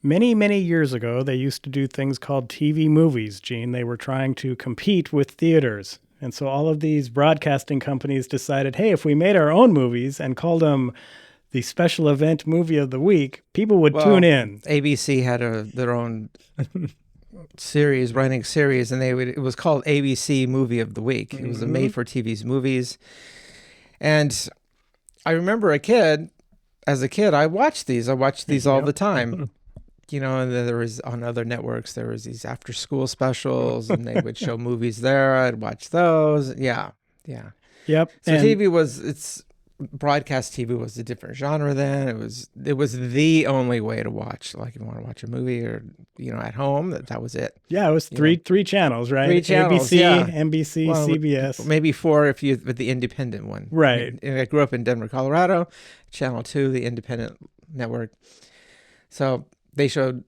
Many, many years ago, they used to do things called TV movies, Gene. They were trying to compete with theaters. And so all of these broadcasting companies decided, hey, if we made our own movies and called them the special event movie of the week, people would tune Well, in. ABC had their own series, running series, and it was called ABC Movie of the Week. It was a Mm-hmm. made for TV's movies. And I remember as a kid, I watched these. I watched these all Yep. the time. And then there was on other networks, there was these after school specials and they would show movies there. I'd watch those. Yeah. Yeah. Yep. So And it's broadcast TV was a different genre then. It was the only way to watch. Like if you want to watch a movie or at home, that was it. yeah, it was You know, three channels, three right? channels. ABC, Yeah. NBC, Well, CBS. maybe four if you with the independent one. Right. I grew up in Denver, Colorado. Channel 2, the independent network. So they showed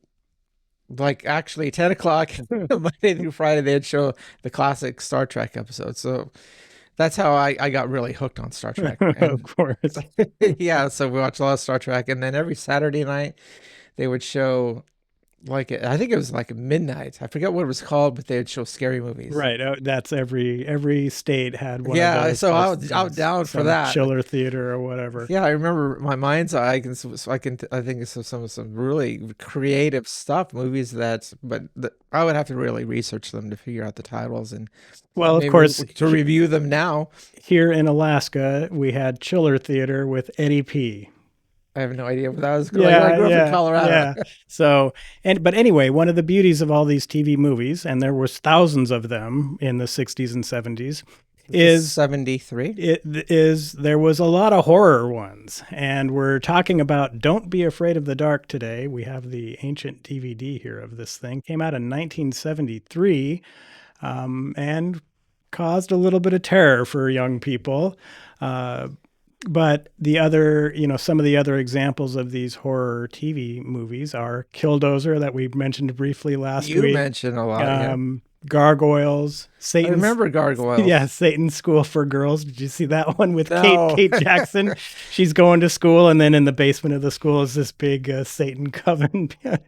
like actually 10 o'clock Monday through Friday. They'd show the classic Star Trek episodes. So that's how I got really hooked on Star Trek. Of And course. yeah, so we watched a lot of Star Trek. And then every Saturday night, they would show I think it was like midnight. I forget what it was called, but they would show scary movies. Right. That's every state had one of Yeah, those so types of I was things. down for Some that. chiller theater or whatever. Yeah, I remember my mind's eye. I think it's some really creative stuff, movies I would have to really research them to figure out the titles and Well, of maybe course, to review them now. here in Alaska, we had chiller theater with Eddie P. I have no idea what that was. Like I Yeah, grew up in yeah, Colorado. yeah. So, but anyway, one of the beauties of all these TV movies, and there was thousands of them in the 60s and 70s, is 73. there was a lot of horror ones. And we're talking about Don't Be Afraid of the Dark today. We have the ancient DVD here of this thing. Came out in 1973, and caused a little bit of terror for young people. But some of the other examples of these horror TV movies are Killdozer that we mentioned briefly last You week, mentioned a lot, yeah. Gargoyles, I remember Gargoyles. yeah, Satan's School for Girls. Did you see that one with No. Kate Jackson? She's going to school, and then in the basement of the school is this big Satan coven. No,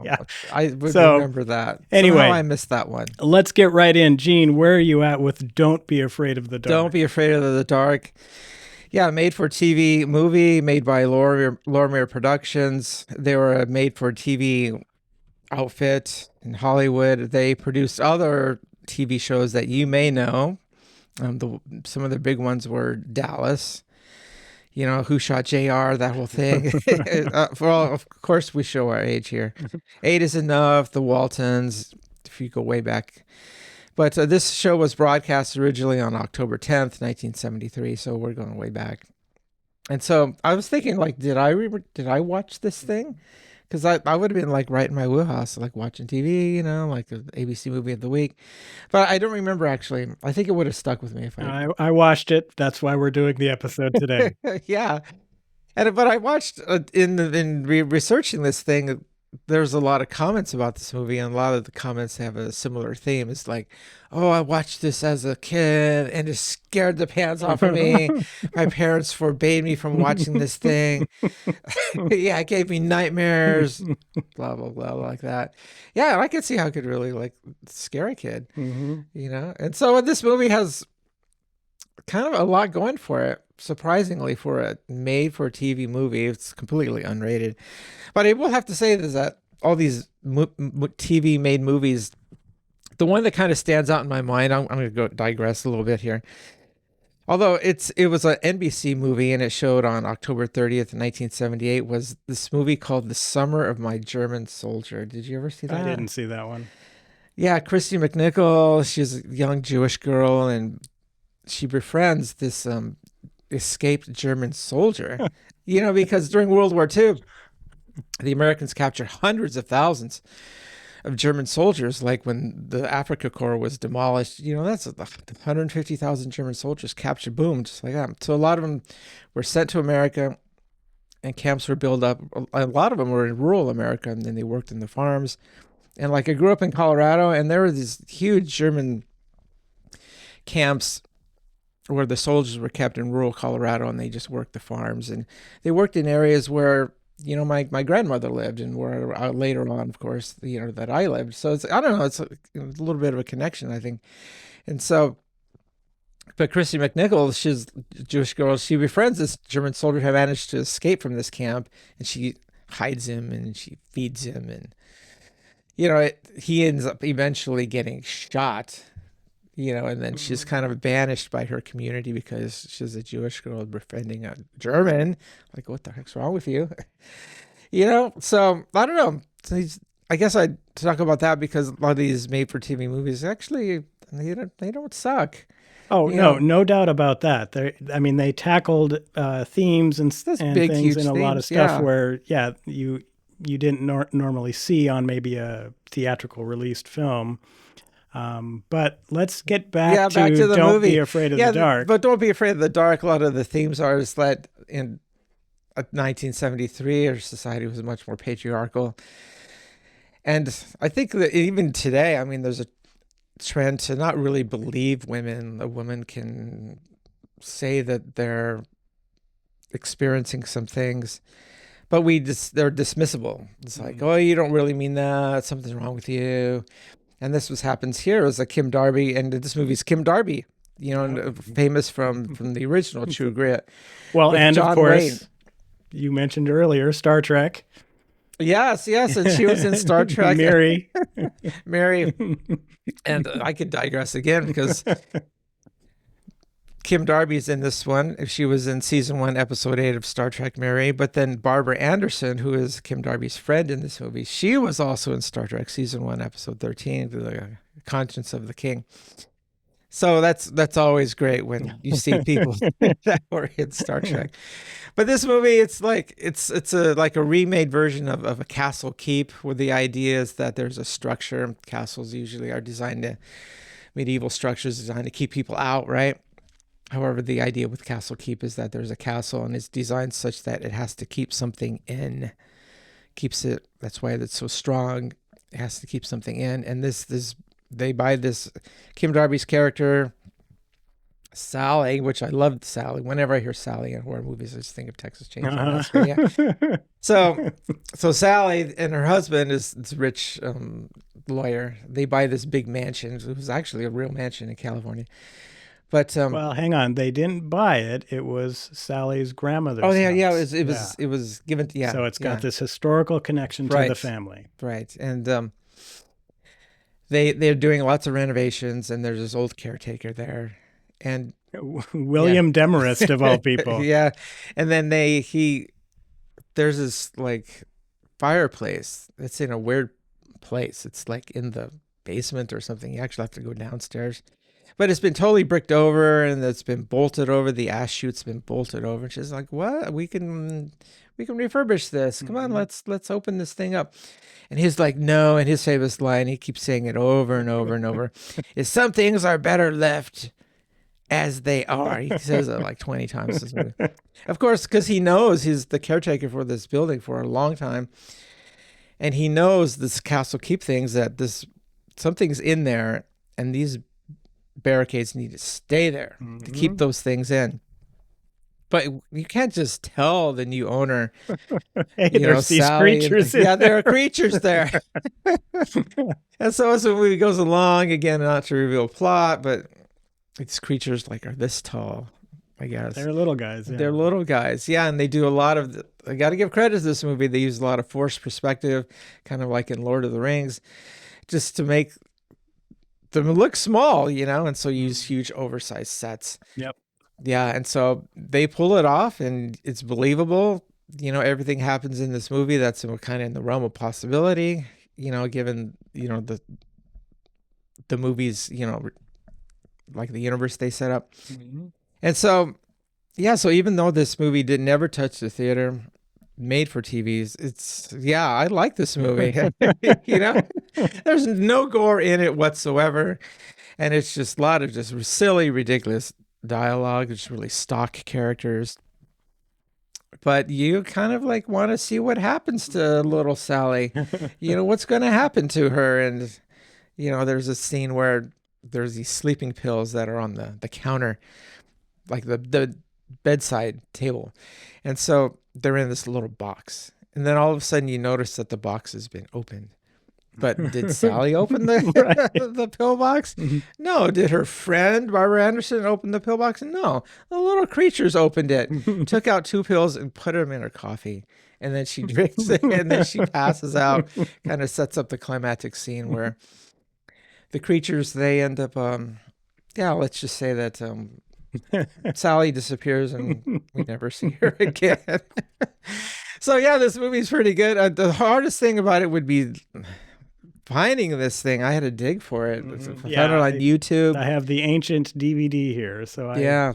Yeah. I would So, remember that. anyway. Somehow I missed that one. Let's get right in. Gene, where are you at with Don't Be Afraid of the Dark? Don't Be Afraid of the Dark. Yeah, made for TV movie made by Lorimer Productions. They were a made for TV outfit in Hollywood. They produced other TV shows that you may know. Some of the big ones were Dallas. Who shot JR, that whole thing. Of course, we show our age here. 8 is Enough, The Waltons, if you go way back. But this show was broadcast originally on October 10th, 1973, so we're going way back. And so I was thinking, like, did I watch this thing? Because I would have been, like, right in my wheelhouse, like, watching TV, like the ABC movie of the week. But I don't remember, actually. I think it would have stuck with me if I watched it. That's why we're doing the episode today. Yeah. But I watched, researching this thing, there's a lot of comments about this movie, and a lot of the comments have a similar theme. It's like, oh, I watched this as a kid and it scared the pants off of me. My parents forbade me from watching this thing. Yeah, it gave me nightmares, blah, blah, blah, like that. Yeah, I could see how it could really, like, scare a kid, And so this movie has kind of a lot going for it. Surprisingly, for a made-for-TV movie, it's completely unrated. But I will have to say is that all these TV-made movies, the one that kind of stands out in my mind, I'm going to go digress a little bit here. Although it was an NBC movie and it showed on October 30th, 1978, was this movie called The Summer of My German Soldier. Did you ever see that? I didn't see that one. Yeah, Christy McNichol, she's a young Jewish girl, and she befriends this escaped German soldier, because during World War II, the Americans captured hundreds of thousands of German soldiers. Like when the Africa Corps was demolished, that's 150,000 German soldiers captured, boom, just like that. So a lot of them were sent to America and camps were built up. A lot of them were in rural America, and then they worked in the farms. And like I grew up in Colorado, and there were these huge German camps where the soldiers were kept in rural Colorado, and they just worked the farms, and they worked in areas where my grandmother lived, and where later on, of course, that I lived. So it's, I don't know, it's a little bit of a connection, I think. And so, but Christy McNichol, she's a Jewish girl. She befriends this German soldier who managed to escape from this camp, and she hides him and she feeds him, and he ends up eventually getting shot. And then she's Mhm. kind of banished by her community because she's a Jewish girl befriending a German. Like, what the heck's wrong with you? So I don't know. So I guess I'd talk about that because a lot of these made-for-TV movies actually they don't suck. Oh, You no, know, no doubt about that. I mean, they tackled themes just and big, things in huge a lot of themes. stuff Yeah, where, yeah, you didn't normally see on maybe a theatrical released film. But let's get back yeah. Back to to the Don't Be movie. Afraid of the Yeah, Dark. but don't be afraid of the dark. A lot of the themes are is that in 1973, our society was much more patriarchal, and I think that even today, I mean, there's a trend to not really believe women. A woman can say that they're experiencing some things, but they're dismissible. It's like, Mm. oh, you don't really mean that. Something's wrong with you. And this was happens here is a Kim Darby, and this movie's Kim Darby, Yep. and famous from the original True Grit Well, with and of John Wayne. course, you mentioned earlier Star Trek. Yes, yes, and she was in Star Trek, Mary. Mary. And I could digress again because Kim Darby's in this one. She was in season 1, episode 8 of Star Trek Mary. But then Barbara Anderson, who is Kim Darby's friend in this movie, she was also in Star Trek season 1, episode 13, The Conscience of the King. So that's always great when you see people that were in Star Trek. But this movie, it's like it's a like a remade version of a castle keep, where the idea is that there's a structure. Castles usually are designed to medieval structures designed to keep people out, right? However, the idea with Castle Keep is that there's a castle and it's designed such that it has to keep something in. Keeps it. That's why it's so strong. It has to keep something in. And this they buy this Kim Darby's character Sally, which I loved Sally. Whenever I hear Sally in horror movies, I just think of Texas Chainsaw Massacre. Yeah. Uh-huh. So so Sally and her husband is this rich lawyer. They buy this big mansion. It was actually a real mansion in California. But Well, hang on. They didn't buy it. It was Sally's oh grandmother's yeah, yeah. It house. was it Yeah. was it was given. Yeah, So it's got yeah. this historical connection to the Right, family. right. And they're doing lots of renovations, and there's this old caretaker there, and yeah, William Demarest, of all people. yeah. And then there's this like fireplace. It's in a weird place. It's like in the basement or something. You actually have to go downstairs. But it's been totally bricked over and it's been bolted over. The ash chute's been bolted over. And she's like, "What? We can refurbish this. Come on, Mhm. let's open this thing up." And he's like, "No." And his famous line, he keeps saying it over and over and over, is "Some things are better left as they are." He says it like 20 times this movie. Of course, because he knows he's the caretaker for this building for a long time, and he knows this castle keep things that this something's in there, and these barricades need to stay there to keep Mhm. those things in. But you can't just tell the new owner, Hey, there's these Sally, and creatures in yeah, there are there. creatures there. And so as the movie goes along, again, not to reveal plot, but these creatures like are this tall, I guess. They're little guys, They're yeah. little guys, yeah, and they do a lot of. I got to give credit to this movie. They use a lot of forced perspective, kind of like in Lord of the Rings, just to make them look small, and so use Mhm. huge oversized sets. Yep. Yeah, and so they pull it off, and it's believable. Everything happens in this movie that's kind of in the realm of possibility. Given the movies, like the universe they set up, Mhm. and so yeah, so even though this movie did never touch the theater, made for TVs, it's yeah, I like this movie. you know, there's no gore in it whatsoever, and it's just a lot of just silly, ridiculous dialogue. It's really stock characters, but you kind of like want to see what happens to little Sally. What's going to happen to her, and there's a scene where there's these sleeping pills that are on the counter, like the bedside table, and so they're in this little box, And then all of a sudden you notice that the box has been opened. But did Sally open the Right. the pillbox? Mhm. No. Did her friend Barbara Anderson open the pillbox? No. The little creatures opened it, took out two pills and put them in her coffee. And then she drinks it and then she passes out. Kind of sets up the climactic scene where the creatures they end up yeah, let's just say that Sally disappears and we never see her again. So yeah, this movie's pretty good. The hardest thing about it would be finding this thing. I had to dig for it. I found it Yeah, on I YouTube. have the ancient DVD here, so Yeah.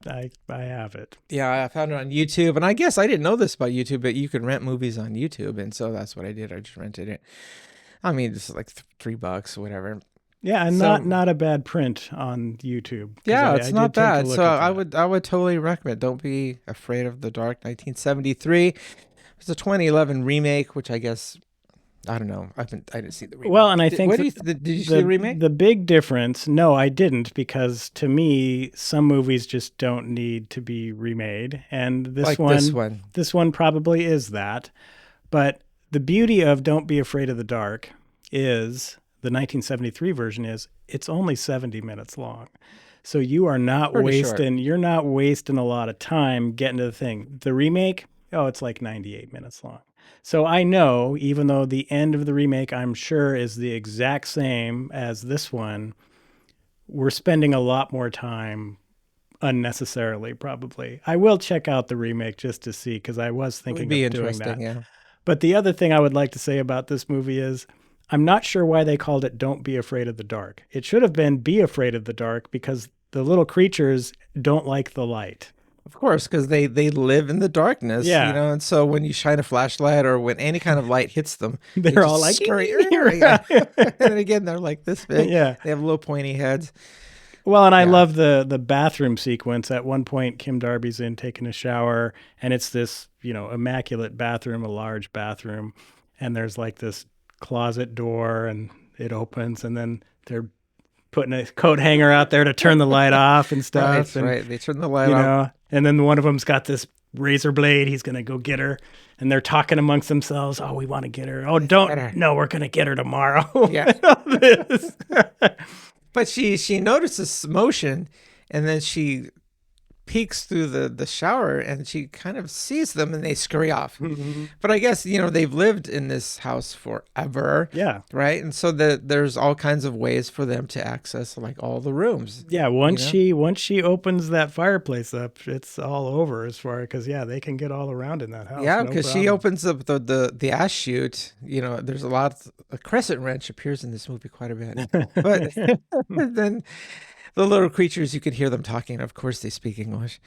I have it. Yeah, I found it on YouTube. And I guess I didn't know this about YouTube, but you can rent movies on YouTube. And so that's what I did. I just rented it. I mean, it's like $3, whatever. Yeah, and So not a bad print on YouTube because yeah, I it's not did take a bad. So look at that. I would totally recommend. Don't Be Afraid of the Dark, 1973. It's a 2011 remake, which I guess I don't know. I didn't see the Well, and remake. I think that Did you see the remake? the big difference, no, I didn't because to me some movies just don't need to be remade and Like this one. this one probably is that. But the beauty of Don't Be Afraid of the Dark is the 1973 version is it's only 70 minutes long. So Pretty short. you're not wasting a lot of time getting to the thing. The remake, oh, it's like 98 minutes long. So I know, even though the end of the remake, I'm sure, is the exact same as this one, we're spending a lot more time unnecessarily, probably. I will check out the remake just to see, because I was It would thinking be of doing interesting, that. yeah. But the other thing I would like to say about this movie is I'm not sure why they called it Don't Be Afraid of the Dark. It should have been Be Afraid of the Dark because the little creatures don't like the light. Of course, because they live in the darkness, Yeah. and so when you shine a flashlight or when any kind of light hits them, they They're all just like, scurry. yeah. And then again, they're like this big. Yeah. They have little pointy heads. Well, and I Yeah. love the bathroom sequence. At one point, Kim Darby's in taking a shower, and it's this, immaculate bathroom, a large bathroom, and there's like this closet door, and it opens, and then they're putting a coat hanger out there to turn the light off and Right, stuff, and right. They turn the light off. and then one of them's got this razor blade. He's gonna go get her, and they're talking amongst themselves. Oh, we want to get her. Oh, don't. Get her. No, we're gonna get her tomorrow. Yeah. This. But she notices motion, and then she peeks through the shower, and she kind of sees them, and they scurry off. But I guess they've lived in this house forever, Yeah. right? And so there's all kinds of ways for them to access like all the rooms. Yeah, once she opens that fireplace up, it's all over as far because they can get all around in that house. Yeah, No because she problem. opens up the ash chute. There's a crescent wrench appears in this movie quite a bit, but then the little creatures, you could hear them talking. Of course, they speak English,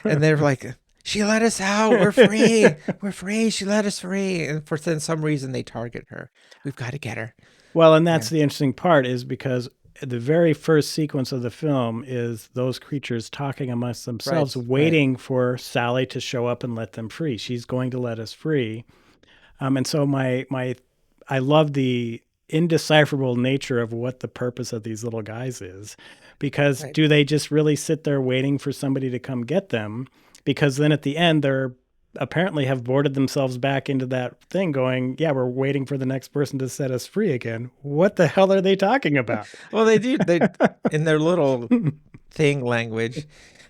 and they're like, "She let us out. We're free. We're free. She let us free." And for some reason, they target her. We've got to get her. Well, and Yeah. that's the interesting part is because the very first sequence of the film is those creatures talking amongst themselves, Right. Right. waiting for Sally to show up and let them free. She's going to let us free. And so I love the indecipherable nature of what the purpose of these little guys is, because Right. do they just really sit there waiting for somebody to come get them? Because then at the end they're apparently have boarded themselves back into that thing going, yeah, we're waiting for the next person to set us free again. What the hell are they talking about? Well, they do. They in their little thing language,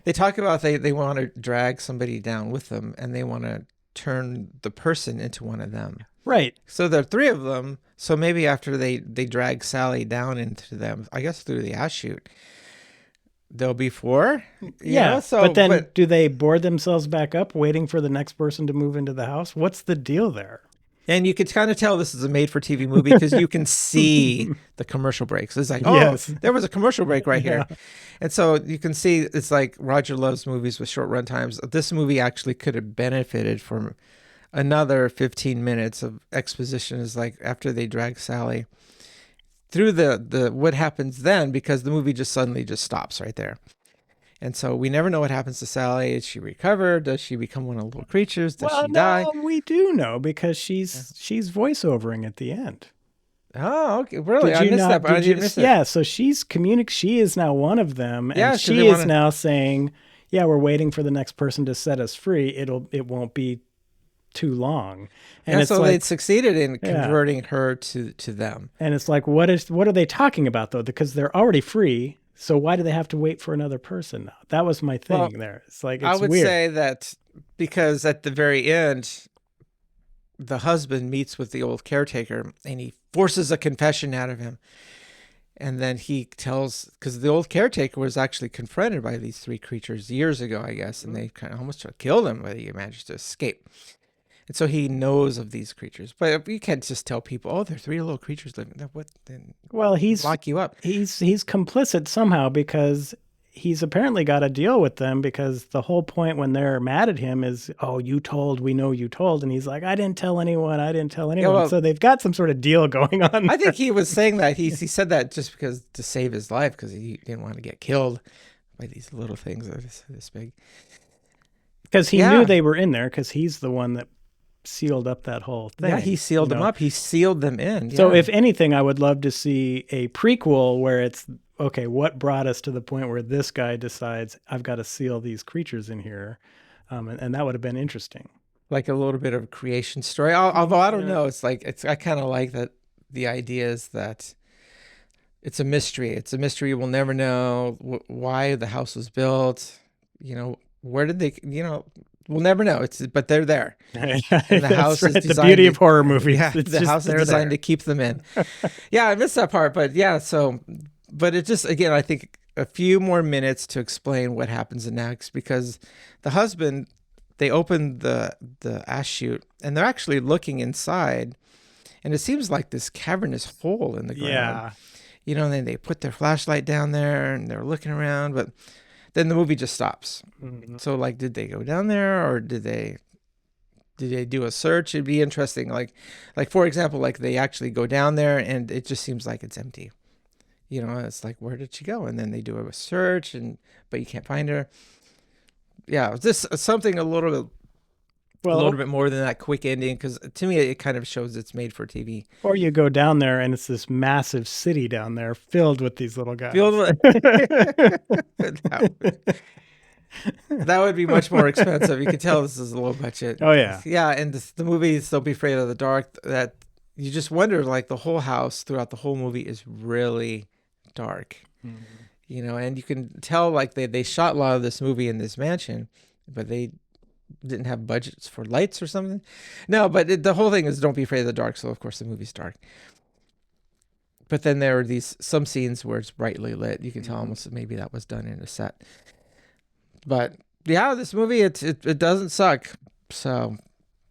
they talk about they want to drag somebody down with them, and they want to turn the person into one of them. Right. So there are three of them. So maybe after they drag Sally down into them, I guess through the ash chute, there'll be four. Yeah. So, But then do they board themselves back up waiting for the next person to move into the house? What's the deal there? and you could kind of tell this is a made-for-TV movie because you can see the commercial breaks. It's like, oh, Yes. there was a commercial break right here. Yeah. And so you can see it's like Roger loves movies with short run times. This movie actually could have benefited from another 15 minutes of exposition. Is like after they drag Sally through the what happens then, because the movie just suddenly just stops right there. And so we never know what happens to Sally. Is she recovered? Does she become one of the little creatures? Does Well, she die? no, we do know because she's voiceovering at the end. Oh, okay. Really? Did I you missed not? that, but I Did you? didn't miss it. Yeah. So she is now one of them, Yeah, and 'cause they she is wanna- now saying, "Yeah, we're waiting for the next person to set us free. It won't be too long. And Yeah, it's so they like, succeeded in yeah. converting her to them. And it's like, what are they talking about though? Because they're already free. So why do they have to wait for another person now? That was my Well, thing there. It's like, I it's would weird. say that because at the very end, the husband meets with the old caretaker and he forces a confession out of him. And then he tells, because the old caretaker was actually confronted by these three creatures years ago, I guess, and they kind of almost tried to kill him, but he managed to escape. And so he knows of these creatures. But you can't just tell people, oh, there are three little creatures living there. What? Then Well, lock you up. he's complicit somehow because he's apparently got a deal with them because the whole point when they're mad at him is, oh, you told, we know you told. And he's like, I didn't tell anyone. I didn't tell Yeah, anyone. well, So they've got some sort of deal going on I there think he was saying that. He said that just because to save his life because he didn't want to get killed by these little things that are this big. because he knew Yeah. they were in there because he's the one that sealed up that whole Yeah, he thing, you sealed them know? up. He sealed them in. So Yeah. if anything, I would love to see a prequel where it's okay, what brought us to the point where this guy decides I've got to seal these creatures in here, and that would have been interesting. Like a little bit of a creation story. Although I don't Yeah. know, it's like I kind of like that the idea is that it's a mystery. It's a mystery. We'll never know why the house was built. Where did they? We'll never know. But they're there, and the That's house is right. The designed beauty to. of horror movies. Yeah, It's the just house is they're designed there. to keep them in. Yeah, I missed that part, but yeah. So, but it just again, I think a few more minutes to explain what happens next because the husband they open the ash chute and they're actually looking inside and it seems like this cavernous hole in the ground. Yeah. And then they put their flashlight down there and they're looking around, but then the movie just stops. Mhm. So like, did they go down there or did they do a search? It'd be interesting. Like for example, like they actually go down there and it just seems like it's empty. It's like, where did she go? And then they do a search but you can't find her. Yeah, just something a little Well, bit more than that quick ending because to me it kind of shows it's made for TV. or you go down there and it's this massive city down there filled with these little Feel guys. that would be much more expensive. You can tell this is a low budget. Oh yeah. Yeah, and the movie Don't Be Afraid of the Dark. That you just wonder, like the whole house throughout the whole movie is really dark. Mhm. And you can tell like they shot a lot of this movie in this mansion, but they didn't have budgets for lights or something. No, but the whole thing is Don't Be Afraid of the Dark. So of course the movie's dark. But then there are some scenes where it's brightly lit. You can tell almost maybe that was done in a set. But yeah, this movie it doesn't suck. So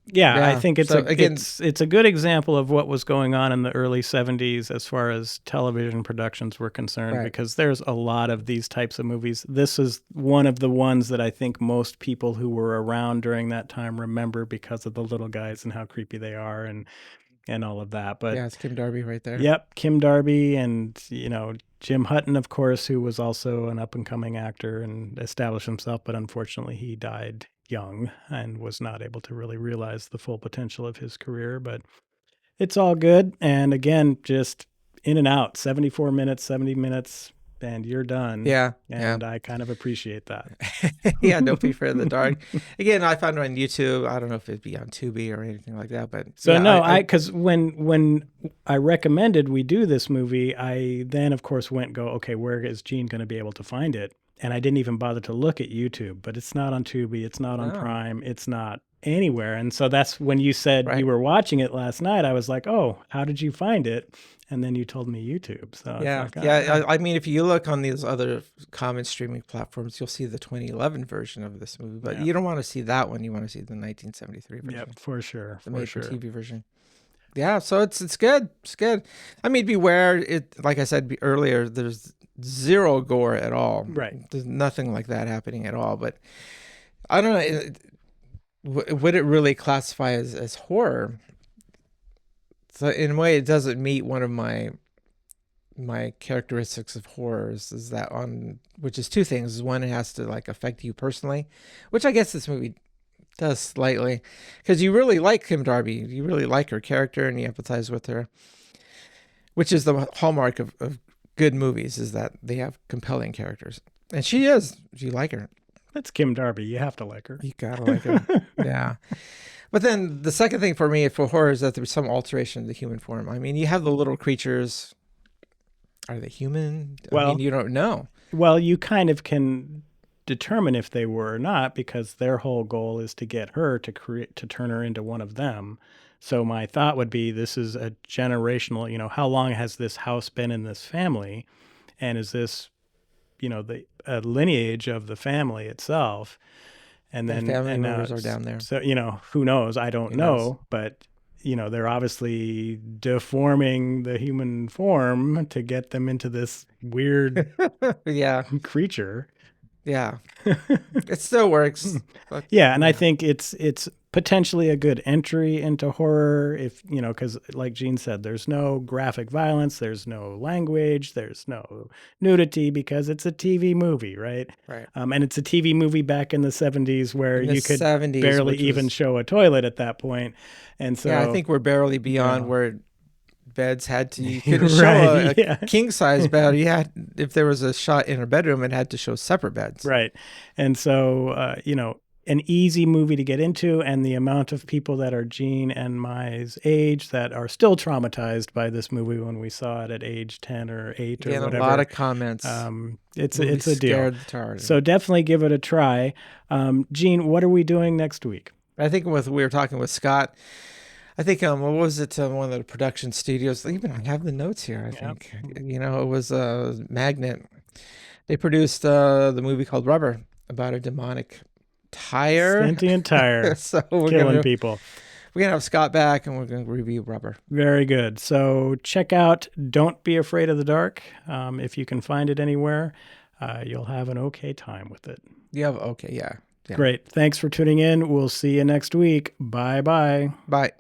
Yeah, I yeah. think So again, it's a good example of what was going on in the early 70s as far as television productions were concerned right. because there's a lot of these types of movies. This is one of the ones that I think most people who were around during that time remember because of the little guys and how creepy they are and all of that. But Yeah, it's Kim Darby right there. yep, Kim Darby and, Jim Hutton, of course, who was also an up and coming actor and established himself, but unfortunately he died young and was not able to really realize the full potential of his career. But it's all good. And again, just in and out, 74 minutes, 70 minutes, and you're done. Yeah, yeah. And I kind of appreciate that. Yeah, Don't Be Afraid of the Dark. Again, I found it on YouTube. I don't know if it'd be on Tubi or anything like that, but So yeah, no, I because when I recommended we do this movie, I then of course okay, where is Gene going to be able to find it? And I didn't even bother to look at YouTube, but it's not on Tubi, it's not on no, Prime, it's not anywhere. And so that's when you said you right. were watching it last night, I was like, oh, how did you find it? And then you told me YouTube. So it's Yeah, like, all yeah. right. I mean, if you look on these other common streaming platforms, you'll see the 2011 version of this movie, but Yeah. you don't want to see that one. You want to see the 1973 version, Yep, for sure. the For sure. made-for-TV version. Yeah, so it's good. It's good. I mean, beware. Like I said earlier, there's zero gore at all. Right. There's nothing like that happening at all. But I don't know. Would it really classify as horror? So in a way, it doesn't meet one of my characteristics of horrors is that which is two things. One, it has to like affect you personally, which I guess this movie does slightly, because you really like Kim Darby, you really like her character, and you empathize with her, which is the hallmark of good movies is that they have compelling characters, and she is. You like her. That's Kim Darby. You have to like her. You gotta like her. Yeah. But then the second thing for me for horror is that there's some alteration of the human form. I mean, you have the little creatures. Are they human? I mean, Well, you don't know. you kind of can determine if they were or not because their whole goal is to get her to create to turn her into one of them. So my thought would be this is a generational, how long has this house been in this family, and is this, the lineage of the family itself? And And then family and now members are down there. so who knows? I don't Who knows? know, but they're obviously deforming the human form to get them into this weird Yeah, creature. yeah. It still works, but Yeah, and I yeah, think it's potentially a good entry into horror if, cuz like Gene said, there's no graphic violence, there's no language, there's no nudity because it's a TV movie, right? right. And it's a TV movie back in the 70s where In the you could '70s, barely which even was show a toilet at that point. And yeah, I so, think we're barely you beyond know, where beds had to. You couldn't show right, a yeah. king size bed. You had if there was a shot in her bedroom, it had to show separate beds. Right. And so, an easy movie to get into, and the amount of people that are Gene and Mai's age that are still traumatized by this movie when we saw it at age 10 or 8 or Again, a lot whatever, of comments. Movie it's a deal. scared the tar out of So me. definitely give it a try. Gene, what are we doing next week? I think with we were talking with Scott. I think what was it? One of the production studios. Even I have the notes here. I Yeah. think it was Magnet. They produced the movie called Rubber about a demonic tire. Sentient tire So killing people. we're gonna have Scott back and we're gonna review Rubber. Very good. So check out Don't Be Afraid of the Dark. If you can find it anywhere, you'll have an okay time with it. You have okay, yeah, yeah. Great. Thanks for tuning in. We'll see you next week. Bye bye. Bye.